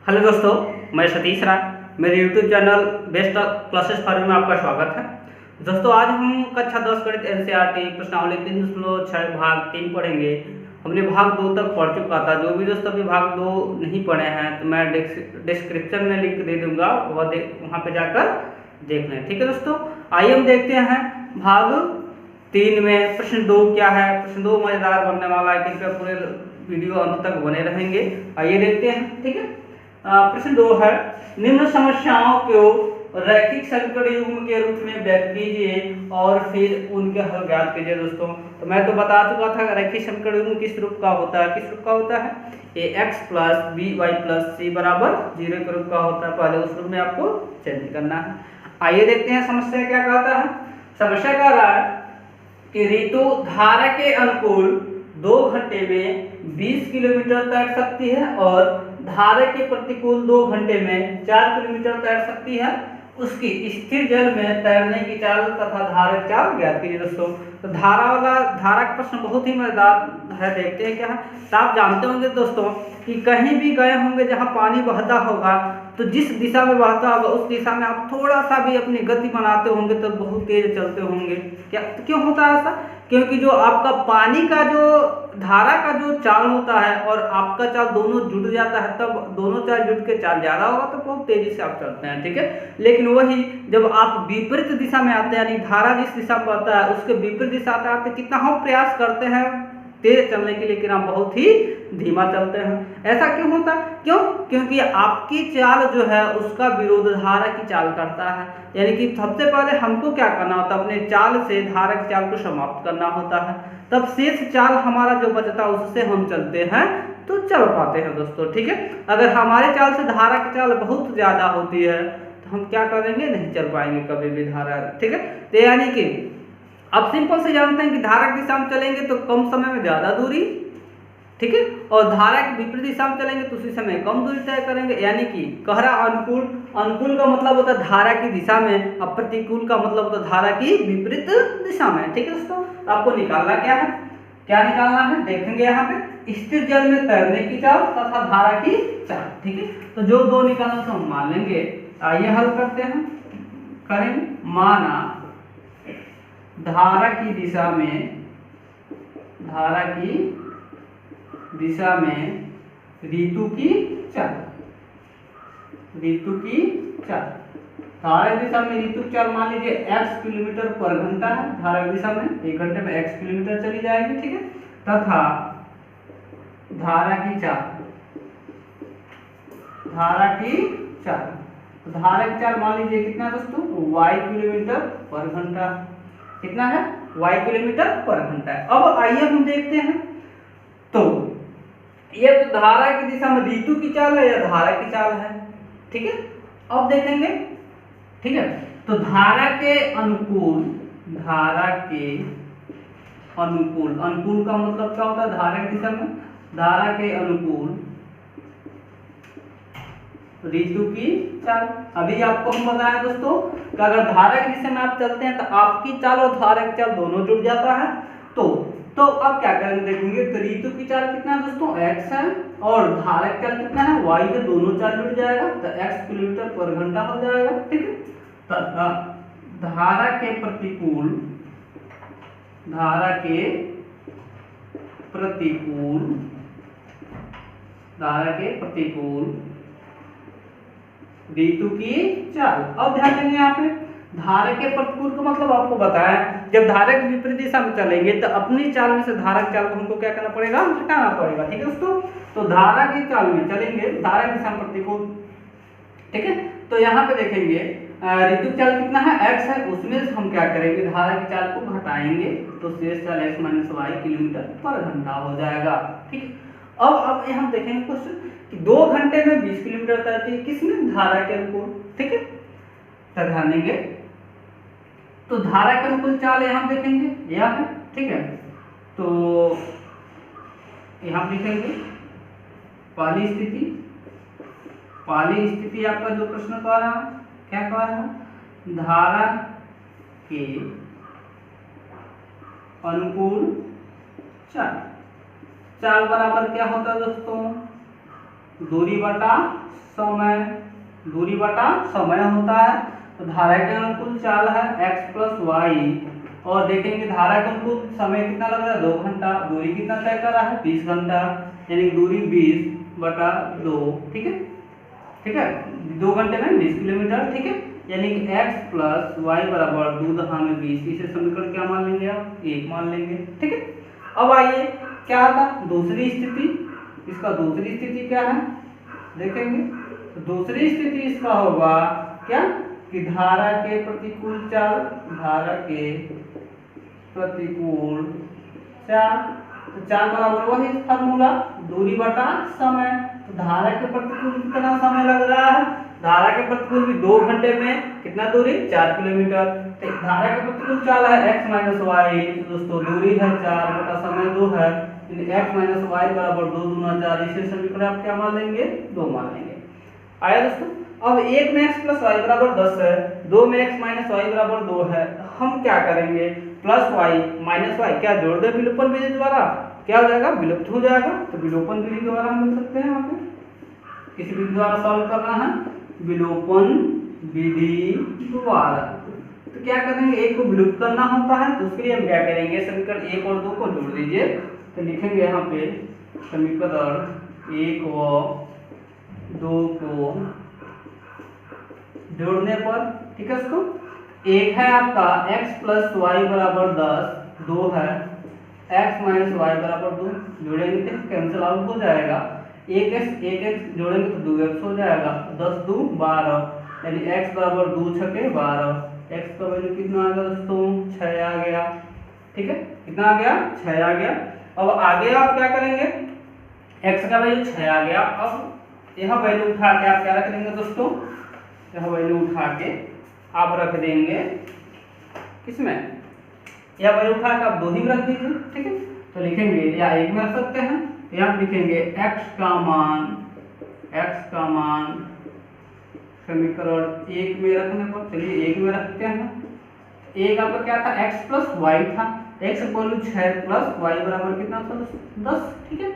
Hello दोस्तों, मैं सतीश राय। मेरे YouTube channel best classes for में आपका स्वागत है। दोस्तों, आज हम कक्षा 10 गणित एनसीईआरटी प्रश्नावली 3.6 भाग 3 पढ़ेंगे। हमने भाग 2 तक पढ़ चुका था। जो भी दोस्तों अभी भाग 2 नहीं पढ़े हैं तो मैं डिस्क्रिप्शन में लिंक दे दूंगा, वहाँ पे जाकर देख लें। ठीक है दोस्तों, आइए हम देखते हैं भाग 3 में प्रश्न 2 क्या है। प्रश्न 2 मजेदार बनने वाला है, कृपया पूरे वीडियो अंत तक बने रहेंगे। आइए देखते हैं। ठीक है, प्रश्न 2 है, निम्न समस्याओं को रैखिक समीकरण युग्म के रूप में व्यक्त कीजिए और फिर उनके हल ज्ञात कीजिए। दोस्तों, तो मैं तो बता चुका था रैखिक समीकरण युग्म किस रूप का होता है। किस रूप का होता है? ax plus by plus c बराबर 0 के रूप का होता है। पहले उस रूप में आपको चेंज करना है। आइए देखते हैं समस्या क्या कहता है। समस्या कह रहा है कि ऋतु धारा के अनुकूल 2 घंटे में 20 किलोमीटर तैर सकती है और धारा के प्रतिकूल 2 घंटे में 4 किलोमीटर तैर सकती है। उसकी स्थिर जल में तैरने की चाल तथा धारा की चाल ज्ञात कीजिए। दोस्तों, तो धारा का प्रश्न बहुत ही मजेदार है। देखते हैं क्या है। तो आप जानते होंगे दोस्तों कि कहीं भी गए होंगे जहां पानी बहता होगा, तो जिस दिशा में बहता होगा उस दिशा में आप थोड़ा सा भी अपनी गति बनाते होंगे तो बहुत तेज चलते होंगे। क्या क्यों होता है ऐसा? क्योंकि जो आपका पानी का जो धारा का जो चाल होता है और आपका चाल दोनों जुड़ जाता है, तब दोनों चाल जुड़ के चाल ज्यादा होगा तो बहुत तेजी से आप चलते हैं। ठीक है, लेकिन वही जब आप विपरीत दिशा में आते हैं, यानी धारा जिस दिशा में बहता है उसके विपरीत दिशा में आते, कितना हम प्रयास करते हैं तेज चलने के लिए, लेकिन हम बहुत ही धीमा चलते हैं। ऐसा क्यों होता है? क्योंकि आपकी चाल जो है उसका विरोध धारा की चाल करता है। यानी कि सबसे पहले हमको क्या करना होता है, अपने चाल से धारा की चाल को समाप्त करना होता है, तब शेष चाल हमारा जो बचता है उससे हम चलते हैं तो चल पाते हैं। दोस्तों, ठीक है, अगर हमारे चाल से धारा की चाल बहुत ज्यादा होती है तो हम क्या करेंगे, नहीं चल पाएंगे कभी भी धारा। ठीक है, तो यानी कि अब सिंपल से जानते हैं कि धारा की दिशा में चलेंगे तो कम समय में ज्यादा दूरी, ठीक है, और धारा की विपरीत दिशा में चलेंगे तो उसी समय कम दूरी तय करेंगे। यानी कि कह रहा अनुकूल, अनुकूल का मतलब होता है धारा की दिशा में, और प्रतिकूल का मतलब होता है धारा की विपरीत दिशा में। ठीक है दोस्तों, आपको निकालना क्या है, क्या निकालना है देखेंगे यहाँ पे, स्थिर जल में तैरने की चाल तथा धारा की चाल। ठीक है, तो जो दो निकालना तो हम मान लेंगे। आइए हल करते हैं, करेंगे। माना धारा की दिशा में, धारा की दिशा में ऋतु की चाल, ऋतु की चाल, धारा की दिशा में ऋतु की चाल मान लीजिए x किलोमीटर पर घंटा है। धारा की दिशा में 1 घंटे में x किलोमीटर चली जाएगी। ठीक है, तथा धारा की चाल, धारा की चाल, तो धारा की चाल मान लीजिए कितना दोस्तों, y किलोमीटर पर घंटा। कितना है? y किलोमीटर पर घंटा है। अब आइए हम देखते हैं, तो ये तो धारा की दिशा में ऋतु की चाल है या धारा की चाल है। ठीक है, अब देखेंगे। ठीक है, तो धारा के अनुकूल, धारा के अनुकूल, अनुकूल का मतलब क्या होता है, धारा की दिशा में, धारा के अनुकूल ऋतु की चाल। अभी आपको हम बताया दोस्तों कि अगर धारा की दिशा में आप चलते हैं तो आपकी चाल और धारा की चाल दोनों जुड़ जाता है। तो अब क्या करेंगे देखेंगे, तो ऋतु की चाल कितना है दोस्तों, x है, और धारा की चाल कितना है, y के दोनों चाल जुड़ जाएगा तो x किलोमीटर पर घंटा हो जाएगा। ठीक है, तो धारा के प्रतिकूल, धारा के प्रतिकूल, धारा के प्रतिकूल ऋतु की चाल। अब ध्यान देंगे यहाँ पे, धारा के प्रतिकूल का मतलब आपको बताया, जब धारा की विपरीत दिशा में चलेंगे तो अपनी चाल में से धारा की चाल को हमको क्या करना पड़ेगा, हटाना पड़ेगा। ठीक है दोस्तों, तो धारा की चाल में चलेंगे, धारा की दिशा में प्रतिकूल। ठीक है, तो यहाँ पे देखेंगे ऋतु चाल कितना है, x है, उसमें से हम क्या करेंगे, धारा की चाल को घटाएंगे तो शेष चाल x माइनस y किलोमीटर पर घंटा हो जाएगा। ठीक है, अब यहाँ देखेंगे क्वेश्चन कि 2 घंटे में 20 किलोमीटर तैरती है, किसमें, धारा के अनुकूल। ठीक है, तो ध्यान देंगे, तो धारा के अनुकूल चाल यहाँ देखेंगे यह है। ठीक है, तो यहाँ लिखेंगे पहली स्थिति, पहली स्थिति आपका जो प्रश्न कह रहा है, क्या कह रहा है, धारा के अनुकूल चाल। चाल बराबर क्या होता है दोस्तों, दूरी बटा समय, दूरी बटा समय होता है। तो धारा के अनुकूल चाल है x प्लस वाई, और देखेंगे धारा के अनुकूल समय कितना लग रहा है 2 घंटा, दूरी कितना तय करा है 20 घंटा, यानी दूरी 20 बटा 2, ठीक है, ठीक है, 2 घंटे में 20 किलोमीटर, ठीक है, यानी कि x प्लस वाई बराबर 2 दशा में 20, इसे समीकरण क्या मान लेंगे आप 1 मान लेंगे, ठीक है। अब आइए क्या था दूसरी स्थिति, इसका दूसरी स्थिति क्या है देखेंगे। तो दूसरी स्थिति इसका होगा क्या कि धारा के प्रतिकूल चाल, धारा के प्रतिकूल चाल, तो चाल बराबर वही फार्मूला दूरी बटा समय। तो धारा के प्रतिकूल कितना समय लग रहा है, धारा के प्रतिकूल भी 2 घंटे में कितना दूरी 4 किलोमीटर। तो धारा के प्रतिकूल चाल है x माइनस वाई, दोस्तों दूरी है 4 बटा समय 2 है, x माइनस वाई बराबर 2 दूना 4, इसे समीकरण आप क्या मान लेंगे 2 मान लेंगे। आया दोस्तों। अब 1 में x प्लस वाई बराबर 10 है, 2 में x माइनस वाई बराबर 2 है, हम क्या करेंगे प्लस वाई माइनस वाई क्या जोड़ दे विलोपन विधि द्वारा, क्या हो जाएगा विलुप्त हो जाएगा। तो विलोपन विधि द्वारा हम लिख सकते हैं, यहाँ पे किसी विधि द्वारा सॉल्व करना है, विलोपन विधि द्वारा। तो क्या करेंगे एक को विलुप्त करना होता है, तो उसके लिए हम क्या करेंगे समीकरण 1 और 2 को जोड़ दीजिए। तो लिखेंगे यहाँ पे समीकरण 1 व 2 को जोड़ने पर, ठीक है, इसको एक है आपका x प्लस वाई बराबर 10, 2 है x माइनस वाई बराबर 2, जोड़ेंगे तो कैंसिल आउट हो जाएगा, एक x जोड़ेंगे तो 2x हो जाएगा, 10 2 12, यानी x बराबर 2 छके 12, x का वैल्यू कितना आ गया दोस्तों 6 आ गया, ठीक है, कितना आ गया 6 आ गया। अब आगे आप क्या करेंगे, x का वैल्यू 6 आ गया, अब यह वैल्यू उठा के आप क्या रख देंगे दोस्तों, यह वैल्यू उठा के आप रख देंगे किसमें, यह वैल्यू उठा के आप 2 ही में रख दीजिए, ठीक है। तो लिखेंगे या 1 में रख सकते हैं, यहाँ लिखेंगे x का मान समीकरण 1 में रखने पर, चलिए 1 में रखते हैं। एक आपका क्या था x प्लस वाई था, x का वैल्यू 6 प्लस वाई बराबर कितना था 10, ठीक है,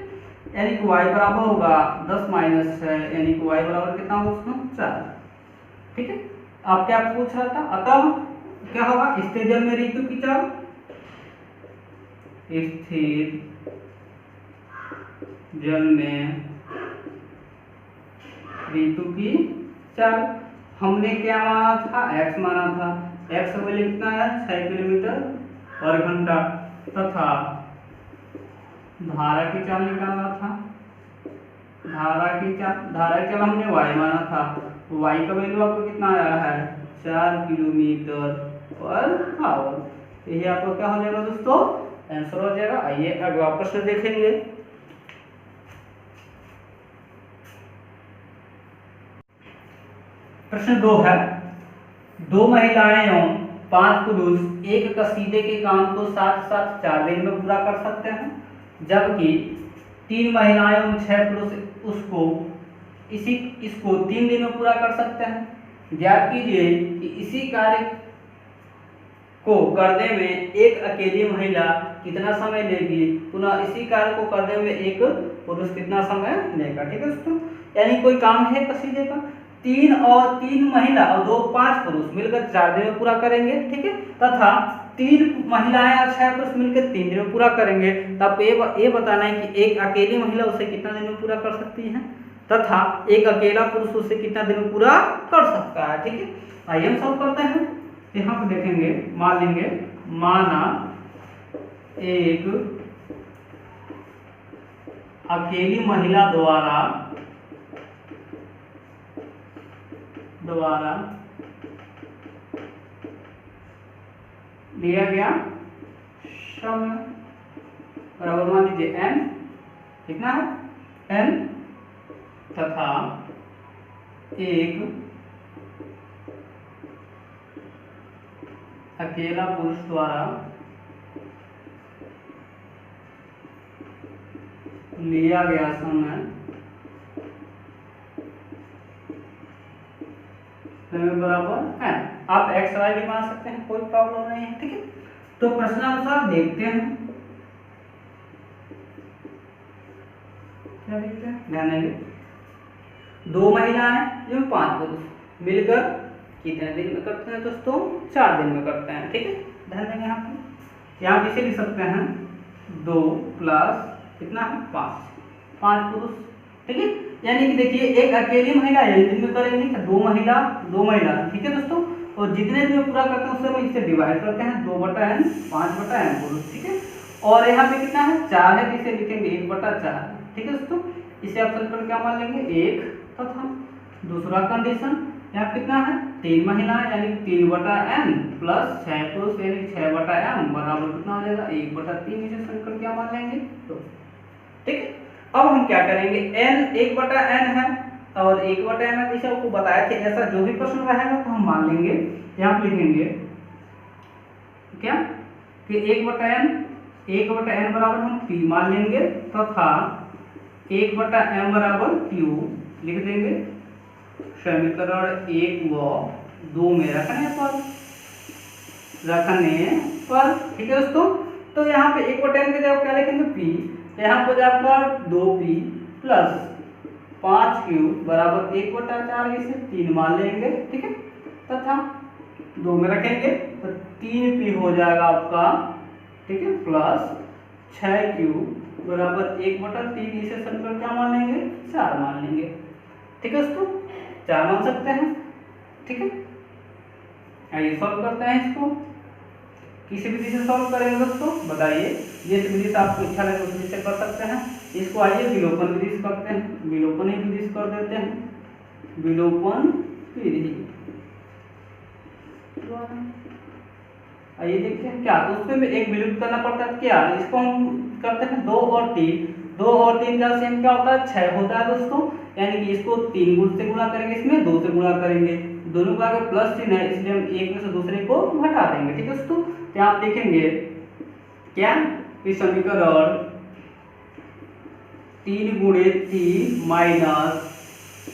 यानी कि y बराबर होगा 10 माइनस 6, यानी कि y बराबर कितना होगा उसमें 4, ठीक है। आप क्या पूछ रहा था, अतः क्या होगा स्थिर जल में ऋतु की चाल, स्थिर जल में ऋतु की चाल हमने क्या माना था x माना था, x का वैल्यू कितना है 6 किलोमीटर पर घंटा, तथा धारा की चाल निकालना था, धारा की चाल हमने y माना था, y का वैल्यू आपको कितना आया है 4 किलोमीटर पर आवर। यही आपको क्या हो जाएगा दोस्तों आंसर हो जाएगा। आइए अगला प्रश्न देखेंगे। प्रश्न 2 है, 2 महिलाएं एवं 5 पुरुष एक कसीदे के काम को साथ साथ 4 दिन में पूरा कर सकते हैं, जबकि 3 महिलाएं एवं 6 पुरुष इसको 3 दिन में पूरा कर सकते हैं। ज्ञात कीजिए कि इसी कार्य को करने में एक अकेली महिला कितना समय लेगी, पुनः इसी कार्य को करने में एक पुरुष कितना समय लेगा, ठीक है दोस्तों। यानी कोई काम है कसीदे का, 3 महिला और 5 पुरुष मिलकर 4 दिन में पूरा करेंगे, ठीक है, तथा 3 महिलाएं और 6 पुरुष मिलकर 3 दिन में पूरा करेंगे। तो आपको ये बताना है कि एक अकेली महिला उसे कितना दिन में पूरा कर सकती है, तथा एक अकेला पुरुष उसे कितना दिन में पूरा कर सकता है, ठीक है। आइए हम सॉल्व करते हैं। यहाँ पे देखेंगे, मान लेंगे, माना एक अकेली महिला द्वारा लिया गया समय बराबर मान लीजिए n, कितना है n, तथा एक अकेला पुरुष द्वारा लिया गया समय बराबर है। आप एक्स वाई भी मान सकते हैं, कोई प्रॉब्लम नहीं है, ठीक है। तो प्रश्नानुसार देखते हैं क्या देखते हैं, ध्यान देंगे। 2 महिलाएं एवं 5 पुरुष मिलकर कितने दिन में करते हैं दोस्तों? 4 दिन में करते हैं। ठीक है, ध्यान देंगे यहाँ पे इसे लिख सकते हैं 2 प्लस कितना है 5 पुरुष। ठीक है, यानी कि देखिए एक अकेली महिला एक दिन में करेंगे, 2 महिला। ठीक है दोस्तों, और जितने दिन में पूरा करते हैं उससे हम इसे डिवाइड करते हैं 2/n 5/n पुरुष। ठीक है, और यहाँ पे कितना है 4 है, तो इसे लिखेंगे 1/4। ठीक है दोस्तों, इसे आप सरल क्या मान लेंगे 1 तथा दूसरा कंडीशन यहाँ कितना है 3 महिला यानी 3/n प्लस 6 पुरुष यानी 6/m बराबर कितना हो जाएगा 1/3। इसे सरल क्या मान लेंगे तो। ठीक है, अब हम क्या करेंगे n 1/n है और 1/m है, जैसे आपको बताया कि ऐसा जो भी प्रश्न रहेगा तो हम मान लेंगे, यहाँ पे लिखेंगे क्या कि 1/n बराबर हम p मान लेंगे तथा 1/m बराबर q लिख देंगे समीकरण 1 व 2 में रखने पर। ठीक है दोस्तों, तो यहाँ पे 1/n की जगह क्या लिखेंगे p, यहाँ पर आपका 2p प्लस 5q बराबर 1/4 इसे 3 मान लेंगे। ठीक है, तथा 2 में रखेंगे तो 3p हो जाएगा आपका। ठीक है, प्लस 6q बराबर 1/3 इसे सरल क्या मान लेंगे 4 मान लेंगे। ठीक है दोस्तों, 4 मान सकते हैं। ठीक है, आइए सॉल्व करते हैं इसको। किसी विधि से सॉल्व करेंगे दोस्तों, बताइए जिस विधि से आपको इच्छा लगे उस विधि से कर सकते हैं। इसको आइए विलोपन विधि से करते हैं, विलोपन ही विधि से कर देते हैं, विलोपन विधि। आइए देखते हैं क्या, तो उसमें एक विलुप्त करना पड़ता है क्या, इसको हम करते हैं 2 और 3 का सेम क्या होता है 6 होता है दोस्तों, यानी कि इसको 3 गुण से गुणा करेंगे, इसमें 2 से गुणा करेंगे, दोनों का आगे प्लस चिन्ह है इसलिए हम एक में से दूसरे को घटा देंगे। ठीक है दोस्तों, तो आप देखेंगे क्या इस समीकरण 3 गुणे 3 माइनस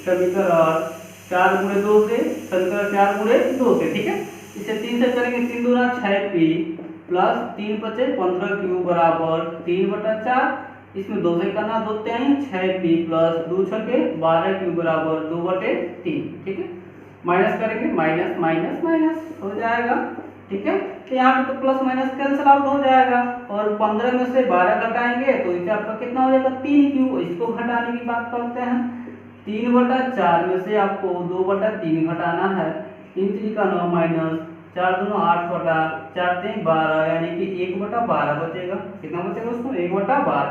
समीकरण 4 गुणे 2 से, समीकरण 4 गुणे 2 से। ठीक है, इसे 3 से करेंगे 3 दूना 6p प्लस 3 बचे 15q बराबर 3/4, इसमें 2 से करना 2 3 6p प्लस 2 छके 12q बराबर 2/3। ठीक है, माइनस करेंगे माइनस माइनस माइनस हो जाएगा। ठीक है, तो यहाँ पे तो प्लस माइनस कैंसिल आउट हो जाएगा और 15 में से 12 घटाएंगे तो इसे आपका कितना हो जाएगा 3q। इसको घटाने की बात करते हैं, 3/4 में से आपको 2/3 घटाना है, 3 3 का 9 माइनस 4 दूना 8/4 3 12 यानी कि 1/12 बचेगा। कितना बचेगा दोस्तों 1/12,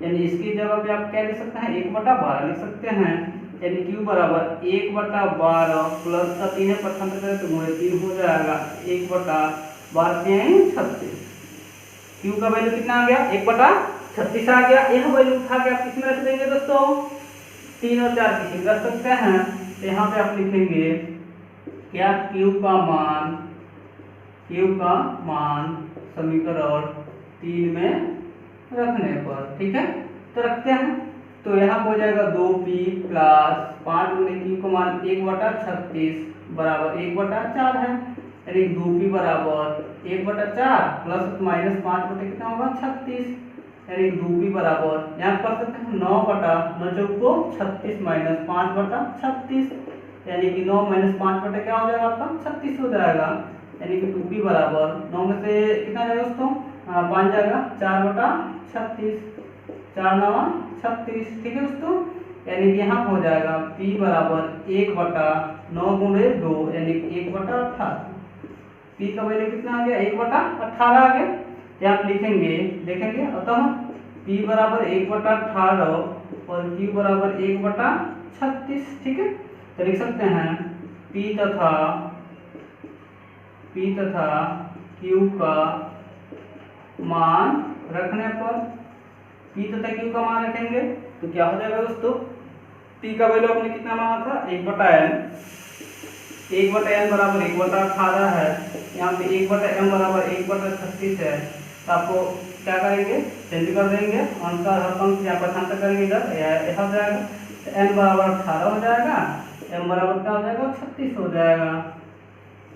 यानी इसकी जगह पे आप क्या लिख सकते हैं 1/12 लिख सकते हैं, यानी q बराबर 1/12 प्लस 3 पक्षांतर करें तो गुणे 3 हो जाएगा 1/12 36। q का वैल्यू कितना आ गया 1/36 आ गया। यह वैल्यू उठा के आप किसमें रख देंगे दोस्तों 3 और 4 किसी में रख सकते हैं, तो यहाँ पे आप लिखेंगे क्या q का मान समीकरण 3 में रखने पर। ठीक है, तो रखते हैं, तो यहाँ हो जाएगा 2p प्लस 5 गुणे q का मान 1/36 बराबर 1/4 है, यानी 2p बराबर 1/4 प्लस माइनस 5 बटे कितना होगा 36, यानी 2p बराबर यहाँ कर सकते हैं 9/36 माइनस 5/36, यानी कि 9 माइनस 5 बटे क्या हो जाएगा आपका 36 हो जाएगा, यानी कि 2p बराबर 9 में से कितना जाएगा दोस्तों 5 जाएगा 4/36, 4 9 36। ठीक है दोस्तों, यानी कि यहाँ हो जाएगा p बराबर 1/9 गुणे 2 यानी 1/18। p का वैल्यू कितना आ गया 1/18 आ गया, यहाँ आप लिखेंगे देखेंगे, अतः p बराबर 1/18 और q बराबर 1/36। ठीक है, तो लिख सकते हैं p तथा q का मान रखने पर, p तथा q का मान रखेंगे तो क्या हो जाएगा दोस्तों p का वैल्यू आपने कितना माना था 1/n बराबर 1/18 है, यहाँ पे 1/m बराबर 1/36 है, तो आपको क्या करेंगे चेंज कर देंगे अंतर हर पंक्ति यहाँ पर अंतर करेंगे इधर यह हो जाएगा, n बराबर 18 हो जाएगा, m बराबर क्या हो जाएगा 36 हो जाएगा,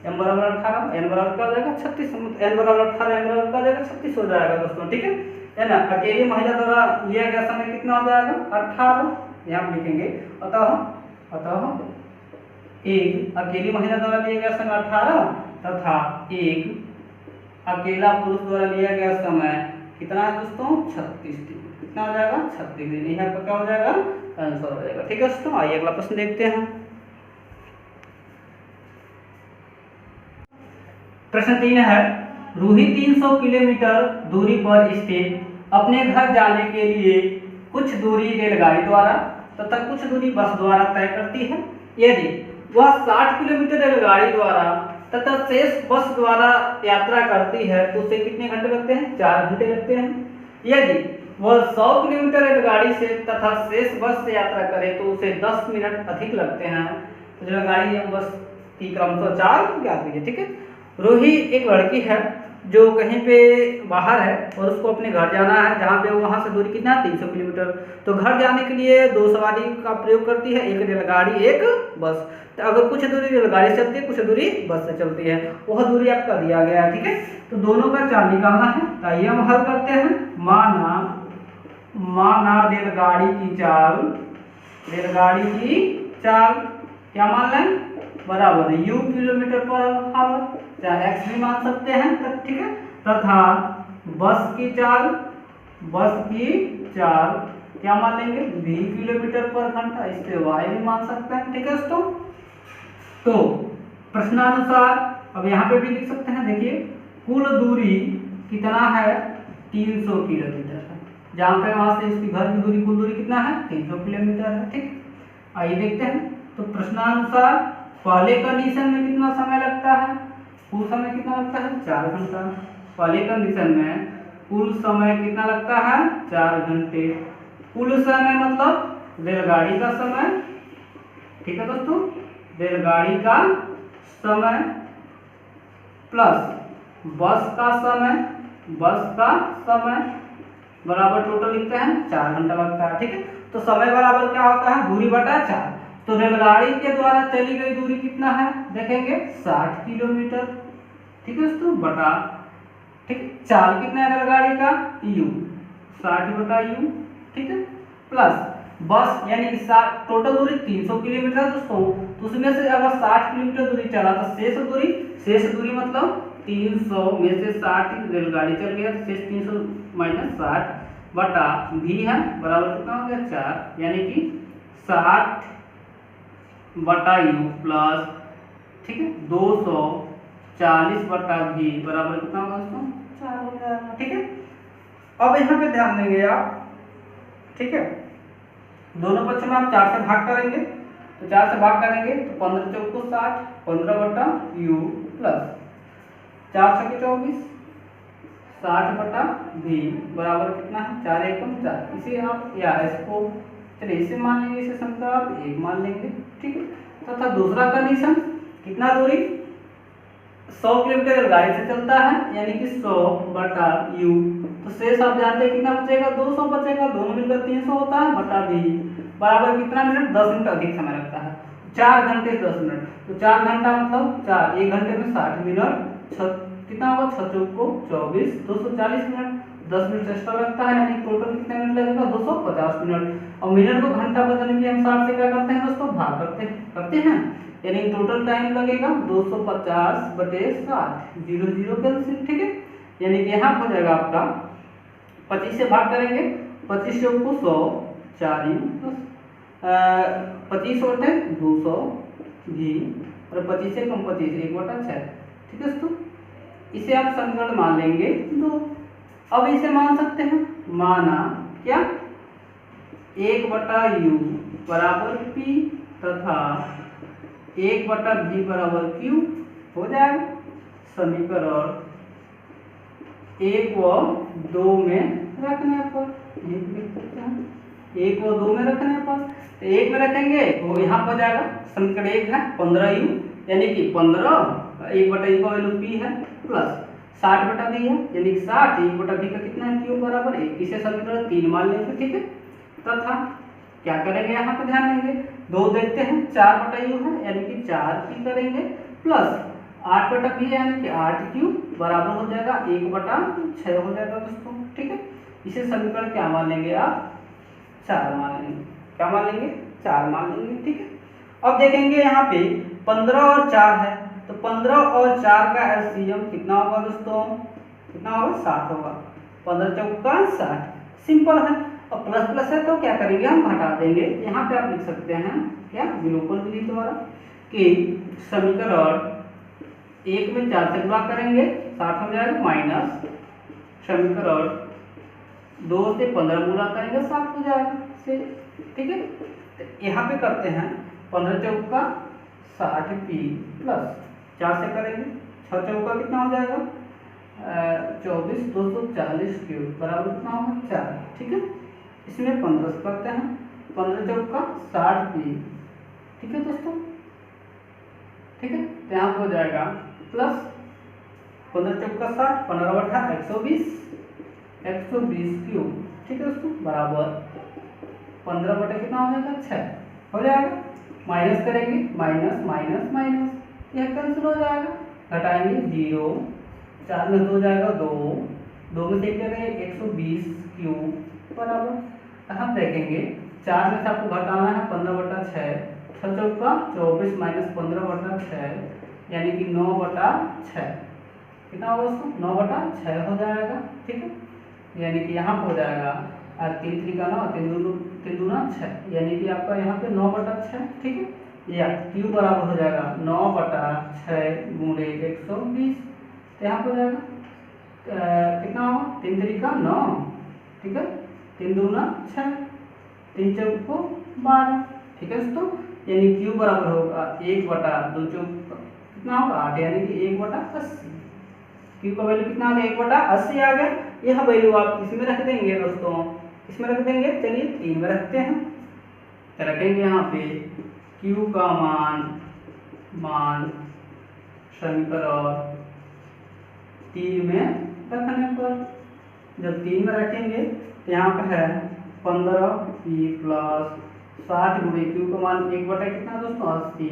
m बराबर 18 n बराबर क्या हो जाएगा 36, n बराबर 18 m बराबर क्या हो जाएगा 36 हो जाएगा दोस्तों। ठीक है ना, अकेली महिला द्वारा लिया गया समय कितना हो जाएगा 18, यहाँ लिखेंगे, अतः अतः एक अकेली महिला द्वारा लिया गया समय 18 तथा एक अकेला पुरुष द्वारा लिया गया समय कितना है दोस्तों 36 दिन। कितना हो जाएगा 36 दिन। यहाँ पर क्या हो जाएगा आंसर हो जाएगा। ठीक है दोस्तों, आइए अगला प्रश्न देखते हैं। प्रश्न 3 है, रूही 300 किलोमीटर दूरी पर स्थित अपने घर जाने के लिए कुछ दूरी रेलगाड़ी द्वारा तथा कुछ दूरी बस द्वारा तय करती है। यदि वह 60 किलोमीटर रेलगाड़ी द्वारा तथा शेष बस द्वारा यात्रा करती है तो उसे कितने घंटे लगते हैं 4 घंटे लगते हैं। यदि वह 100 किलोमीटर रेलगाड़ी से तथा शेष बस से यात्रा करे तो उसे 10 मिनट अधिक लगते हैं। तो रेलगाड़ी या बस की क्रमशः 4 याद रखिए। ठीक है, रूही एक लड़की है जो कहीं पे बाहर है और उसको अपने घर जाना है, जहाँ पे वहाँ से दूरी कितना 300 किलोमीटर। तो घर जाने के लिए 2 सवारी का प्रयोग करती है, एक रेलगाड़ी एक बस। तो अगर कुछ दूरी रेलगाड़ी से चलती है, कुछ दूरी बस से चलती है, वह दूरी आपका दिया गया है। ठीक है, तो दोनों का चाल निकालना है। तो आइए हम हल करते हैं। माना रेलगाड़ी की चाल क्या मान लें बराबर u किलोमीटर पर आवर, चाहे x भी मान सकते हैं। ठीक है, तथा बस की चाल क्या मान लेंगे v किलोमीटर पर घंटा, इससे y भी मान सकते हैं। ठीक है दोस्तों, तो प्रश्नानुसार अब यहाँ पे भी लिख सकते हैं। देखिए कुल दूरी कितना है 300 किलोमीटर है, जहाँ पे वहां से इसकी घर की दूरी कुल दूरी कितना है 300 किलोमीटर है। ठीक, आइए देखते हैं। तो प्रश्नानुसार पहले कंडीशन में कितना समय लगता है, कुल समय कितना लगता है 4 घंटा। पहले कंडीशन में कुल समय कितना लगता है 4 घंटे। कुल समय मतलब रेलगाड़ी का समय। ठीक है दोस्तों, रेलगाड़ी का समय प्लस बस का समय बराबर टोटल लिखते हैं 4 घंटा लगता है। ठीक है, तो समय बराबर क्या होता है दूरी बटा 4। तो रेलगाड़ी के द्वारा चली गई दूरी कितना है देखेंगे 60 किलोमीटर। ठीक है दोस्तों, बटा ठीक चाल कितना है रेलगाड़ी का u 60 बटा u। ठीक है, प्लस बस यानी कि टोटल दूरी 300 किलोमीटर दोस्तों। तो उसमें से अगर 60 किलोमीटर दूरी चला तो शेष दूरी मतलब 300 में से 60 रेलगाड़ी चल गया, शेष 300 माइनस 60 बटा v है बराबर कितना हो गया 4, यानी कि 60 बटा u प्लस ठीक है 240 बटा v बराबर कितना होगा दोस्तों 4 हो जाएगा। ठीक है, अब यहाँ पे ध्यान देंगे आप। ठीक है, दोनों पक्षों में आप 4 से भाग करेंगे, तो 4 से भाग करेंगे तो 15 चौको 60 15 बटा u प्लस 4 छके 24 60 बटा v बराबर कितना है 4 एकम 4। इसे आप या इसको चलिए इसे मान लेंगे, इसे समीकरण आप 1 मान लेंगे। ठीक है, तथा दूसरा कंडीशन कितना दूरी 100 किलोमीटर रेलगाड़ी से चलता है यानी कि 100 बटा u। तो शेष आप जानते हैं कितना बचेगा 200 बचेगा, दोनों मिलकर 300 होता है बटा v बराबर कितना मिनट 10 मिनट अधिक समय लगता है 4 घंटे 10 मिनट। तो 4 घंटा मतलब 4 1 घंटे में 60 मिनट कितना होगा 6 चौको 24 240 मिनट 10 मिनट एक्स्ट्रा लगता है, यानी टोटल कितना मिनट लगेगा 250 मिनट। और मिनट को घंटा बदलने के लिए हम 60 से क्या करते हैं दोस्तों भाग करते हैं, यानी टोटल टाइम लगेगा 250 बटे 60 0 0 कैंसिल। ठीक है, यानी कि यहाँ हो जाएगा आपका 25 से भाग करेंगे 25 को 100 4 25 होते 200 जी और 25 से कम 25 1 बटा 6। ठीक है दोस्तों, इसे आप समीकरण मान लेंगे 2। अब इसे मान सकते हैं माना क्या 1 बटा u बराबर p तथा 1 बटा v बराबर q हो जाएगा। समीकरण 1 व 2 में रखने पर 1 व 2 में रखने पर 1 में रखेंगे तो यहाँ पर जाएगा समीकरण 1 है 15u यानी कि 15 1 बटा u का वैल्यू p है प्लस 60 बटा v है यानी कि 60 1 बटा v का कितना है q बराबर 1। इसे समीकरण 3 मान लेंगे। ठीक है, तथा क्या करेंगे यहाँ पे ध्यान देंगे 2 देखते हैं 4 बटा u है यानी कि 4p करेंगे प्लस 8 बटा v यानी कि 8q बराबर हो जाएगा 1 बटा 6 हो जाएगा दोस्तों। ठीक है, इसे समीकरण क्या मान लेंगे आप 4 मान लेंगे। क्या मान लेंगे 4 मान लेंगे। ठीक है, अब देखेंगे यहाँ पे 15 और 4 है, तो 15 और 4 का एलसीएम कितना होगा दोस्तों, कितना होगा 60 होगा। 15 चौका 60, सिंपल है। अब प्लस प्लस है तो क्या करेंगे हम घटा देंगे। यहाँ पे आप लिख सकते हैं क्या विलोपन विधि द्वारा कि समीकरण 1 में 4 से गुणा करेंगे 60 हो जाएगा, माइनस समीकरण 2 से 15 गुणा करेंगे 60 हो जाएगा से, ठीक है। तो यहाँ पे करते हैं 15 चौका 60 पी प्लस 4 से करेंगे 6 चौका कितना हो जाएगा 24 240 क्यूब बराबर कितना होगा 4, ठीक है। इसमें 15 से करते हैं 15 चौका 60 पी, ठीक है दोस्तों, ठीक है। तो यहाँ पे हो जाएगा प्लस 15 चौका 60, 15 बटा 120 क्यूब, ठीक है दोस्तों, बराबर 15 बटे कितना हो जाएगा 6 हो जाएगा। माइनस करेंगे माइनस माइनस माइनस यह कैंसिल हो जाएगा, घटाएंगे 0, 4 में 2 जाएगा 2, 2 में से 1 जाएगा 120 क्यूब बराबर। हम देखेंगे 4 में से आपको घटाना है 15 बटा 6, 6 चौका 24 माइनस 15 बटा 6 यानी कि 9 बटा 6 कितना होगा दोस्तों 9 बटा 6 हो जाएगा, ठीक है। यानी कि यहाँ पर हो जाएगा 3 3 का 9, 3 दूना 6 यानी कि आपका यहाँ पे 9 बटा 6, ठीक है। या क्यू बराबर हो जाएगा 9 बटा 6 गुणे 120, तो यहाँ पर हो जाएगा कितना होगा 3 3 का 9, ठीक है, 3 दूना 6, 3 चौको 12, ठीक है दोस्तों। यानी क्यू बराबर होगा 1 बटा 2 चौक कितना होगा 8 यानी कि 1 बटा 80। क्यू का वैल्यू कितना आ गया 1 बटा 80 आ गया। यह वैल्यू आप किसी में रख देंगे दोस्तों, इसमें रख देंगे, चलिए 3 में रखते हैं। तो रखेंगे यहाँ पे Q का मान समीकरण 3 में रखने पर, जब 3 में रखेंगे तो यहाँ पे है 15 पी प्लस 60 गुणे Q का मान 1 बटा कितना दोस्तों 80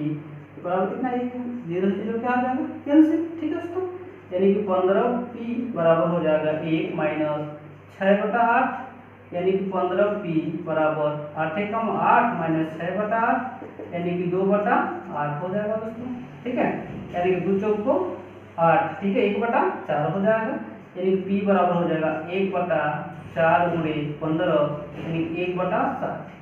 बराबर कितना 1 है, 0 से 0 क्या आ जाएगा कैंसिल, ठीक है दोस्तों। यानी कि 15 पी बराबर हो जाएगा 1 माइनस 6 बटा 8 यानी कि 15 पी बराबर 8 कम 8 माइनस 6 बटा 8 यानी कि 2 बटा 8 हो जाएगा दोस्तों, ठीक है। यानी कि 2 चौको 8, ठीक है, 1 बटा 4 हो जाएगा। यानी कि पी बराबर हो जाएगा 1 बटा 4 गुणे 15 यानी 1 बटा 60।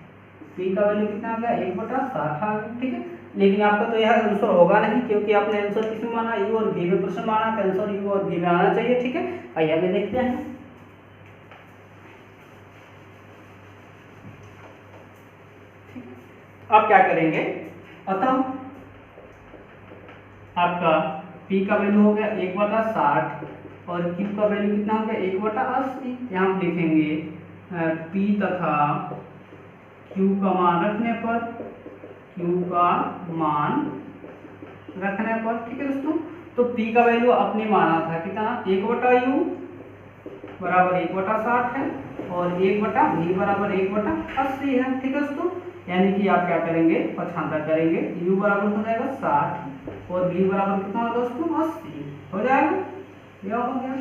पी का वैल्यू कितना आ गया 1 बटा 60 आ गया, ठीक है। लेकिन आपका तो यह आंसर होगा नहीं क्योंकि आपने आंसर किसमें माना यू और वी में प्रश्न माना, तो आंसर यू और वी में आना चाहिए, ठीक है। आइए आगे देखते हैं। अब क्या करेंगे, अतः आपका P का वैल्यू हो गया 1 बटा 60 और Q का वैल्यू कितना हो गया 1 बटा 80। यहाँ हम लिखेंगे P तथा Q का मान रखने पर, ठीक है दोस्तों। तो P का वैल्यू अपने माना था कितना 1 बटा U बराबर 1 बटा 60 है और 1 बटा V बराबर 1 बटा 80 है, ठीक है दोस्तों। यानी कि आप क्या करेंगे पक्षांतर करेंगे, U बराबर हो जाएगा 60 और V बराबर कितना होगा दोस्तों 80 हो जाएगा, यह हो गया।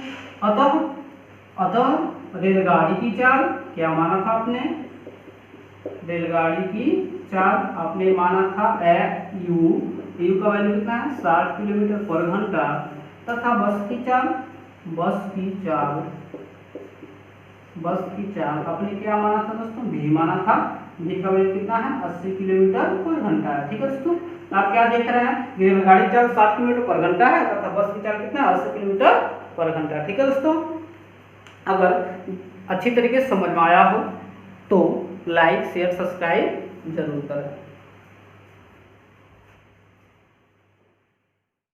अतः रेलगाड़ी की चाल क्या माना था आपने, रेलगाड़ी की चाल आपने माना था U का वैल्यू कितना है 60 किलोमीटर पर घंटा तथा बस की चाल आपने क्या माना था दोस्तों V माना था, V का वैल्यू कितना है 80 किलोमीटर पर घंटा है, ठीक है दोस्तों। आप क्या देख रहे हैं रेलगाड़ी चाल 60 किलोमीटर पर घंटा है तथा बस की चाल कितना 80 किलोमीटर पर घंटा, ठीक है दोस्तों। अगर अच्छी तरीके से समझ में आया हो तो लाइक शेयर सब्सक्राइब जरूर करें।